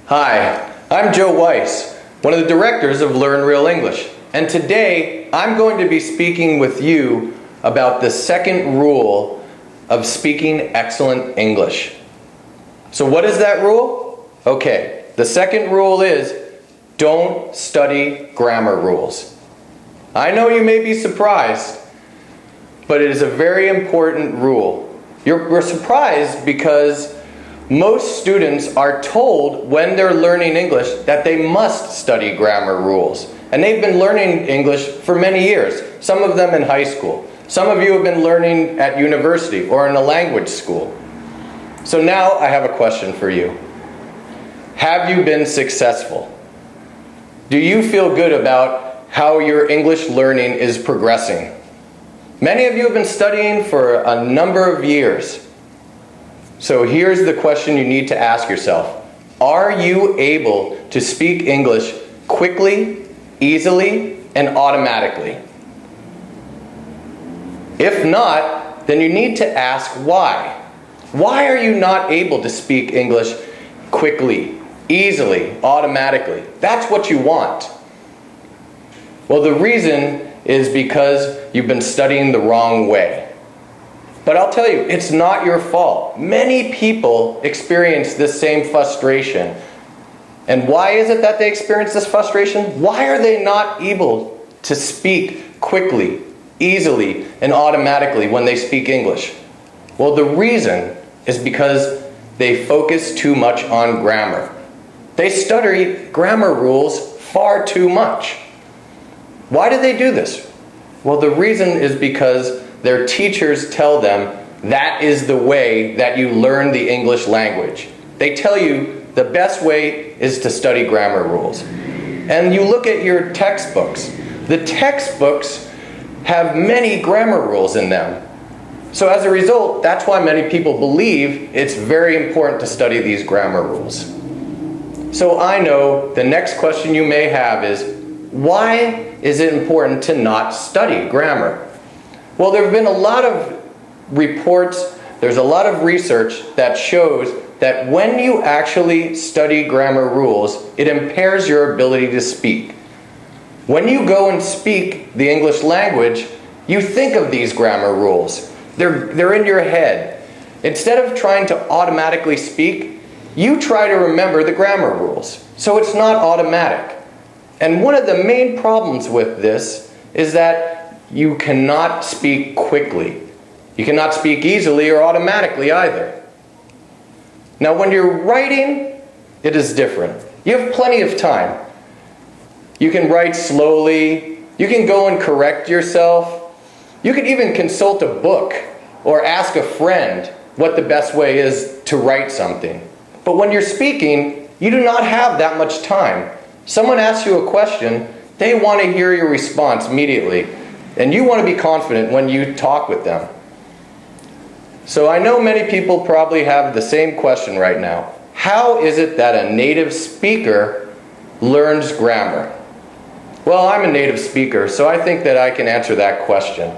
Hi, I'm Joe Weiss, one of the directors of Learn Real English, and today I'm going to be speaking with you about the second rule of speaking excellent English. So what is that rule? Okay, the second rule is don't study grammar rules. I know you may be surprised, but it is a very important rule. We're surprised because most students are told when they're learning English that they must study grammar rules. And they've been learning English for many years, some of them in high school. Some of you have been learning at university or in a language school. So now I have a question for you. Have you been successful? Do you feel good about how your English learning is progressing? Many of you have been studying for a number of years. So here's the question you need to ask yourself. Are you able to speak English quickly, easily, and automatically? If not, then you need to ask why. Why are you not able to speak English quickly, easily, automatically? That's what you want. Well, the reason is because you've been studying the wrong way. But I'll tell you, it's not your fault. Many people experience this same frustration. And why is it that they experience this frustration? Why are they not able to speak quickly, easily, and automatically when they speak English? Well, the reason is because they focus too much on grammar. They study grammar rules far too much. Why do they do this? Well, the reason is because their teachers tell them that is the way that you learn the English language. They tell you the best way is to study grammar rules. And you look at your textbooks. The textbooks have many grammar rules in them. So as a result, that's why many people believe it's very important to study these grammar rules. So I know the next question you may have is, why is it important to not study grammar? Well, there have been a lot of reports, there's a lot of research that shows that when you actually study grammar rules, it impairs your ability to speak. When you go and speak the English language, you think of these grammar rules. They're in your head. Instead of trying to automatically speak, you try to remember the grammar rules. So it's not automatic. And one of the main problems with this is that you cannot speak quickly. You cannot speak easily or automatically either. Now when you're writing, it is different. You have plenty of time. You can write slowly. You can go and correct yourself. You can even consult a book or ask a friend what the best way is to write something. But when you're speaking, you do not have that much time. Someone asks you a question, they want to hear your response immediately. And you want to be confident when you talk with them. So I know many people probably have the same question right now. How is it that a native speaker learns grammar? Well, I'm a native speaker, so I think that I can answer that question.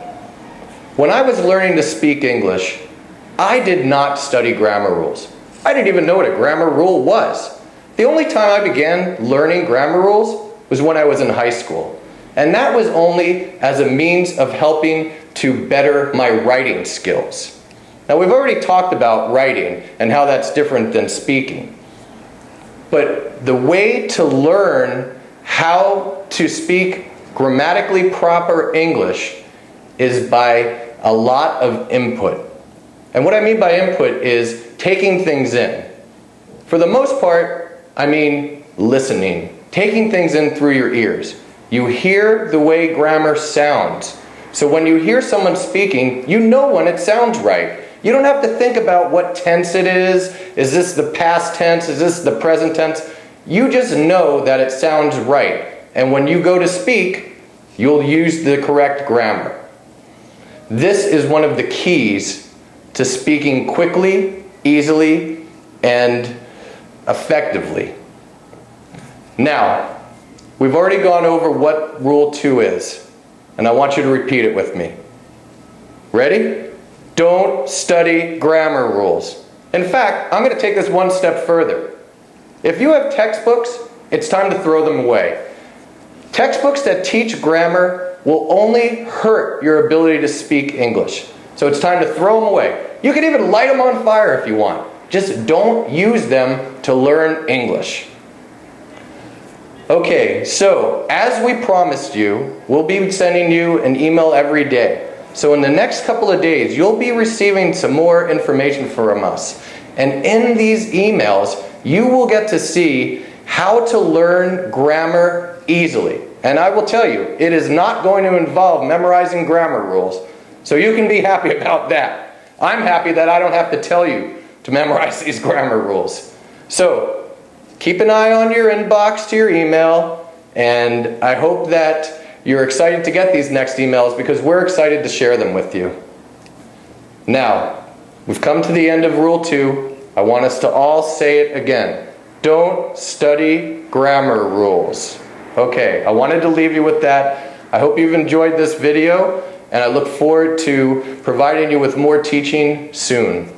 When I was learning to speak English, I did not study grammar rules. I didn't even know what a grammar rule was. The only time I began learning grammar rules was when I was in high school. And that was only as a means of helping to better my writing skills. Now we've already talked about writing and how that's different than speaking. But the way to learn how to speak grammatically proper English is by a lot of input. And what I mean by input is taking things in. For the most part, I mean listening, taking things in through your ears. You hear the way grammar sounds. So when you hear someone speaking, you know when it sounds right. You don't have to think about what tense it is. Is this the past tense? Is this the present tense? You just know that it sounds right. And when you go to speak, you'll use the correct grammar. This is one of the keys to speaking quickly, easily, and effectively. Now, we've already gone over what Rule 2 is, and I want you to repeat it with me. Ready? Don't study grammar rules. In fact, I'm going to take this one step further. If you have textbooks, it's time to throw them away. Textbooks that teach grammar will only hurt your ability to speak English. So it's time to throw them away. You can even light them on fire if you want. Just don't use them to learn English. Okay, so as we promised you, we'll be sending you an email every day. So in the next couple of days, you'll be receiving some more information from us. And in these emails, you will get to see how to learn grammar easily. And I will tell you, it is not going to involve memorizing grammar rules. So you can be happy about that. I'm happy that I don't have to tell you to memorize these grammar rules. So keep an eye on your inbox to your email, and I hope that you're excited to get these next emails because we're excited to share them with you. Now, we've come to the end of Rule 2. I want us to all say it again. Don't study grammar rules. Okay, I wanted to leave you with that. I hope you've enjoyed this video, and I look forward to providing you with more teaching soon.